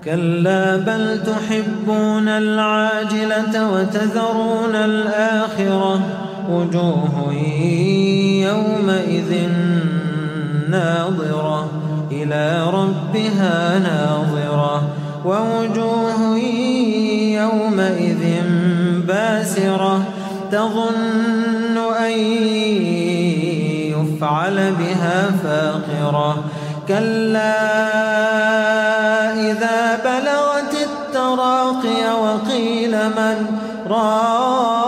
كلا بل تحبون العاجلة وتذرون الآخرة وجوه يومئذ ناظرة إلى ربها ناظرة ووجوه يومئذ باسرة تظن أن يفعل بها فاقرة كلا إذا بلغت التراقي وقيل من راق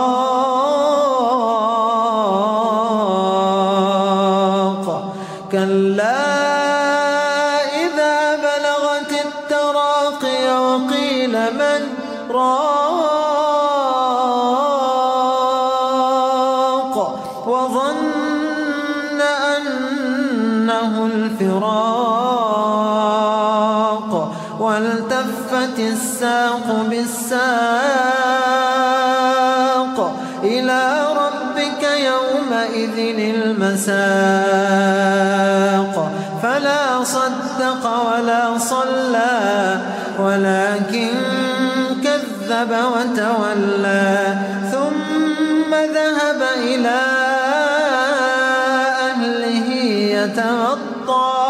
كلا إذا بلغت التراقي وقيل من راق وظن أنه الفراق والتفت الساق بالساق إلى ربك يومئذ المساق فلا صدق ولا صلى ولكن كذب وتولى ثم ذهب إلى أهله يتمطى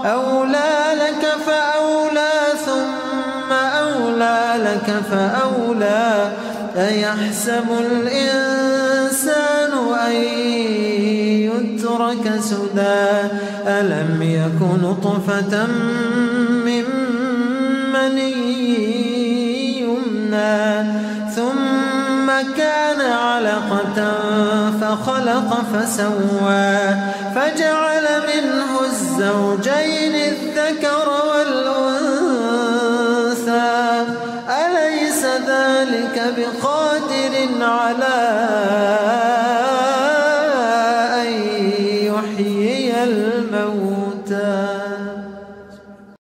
أولى لك فأولى ثم أولى لك فأولى أيحسب الإنسان أن يترك سدى ألم يك نطفة من مني يمنى ثم كان علقة فخلق فسوى فجعل منه الزوجين الذكر والأنثى أليس ذلك بقادر على أن يحيي الموتى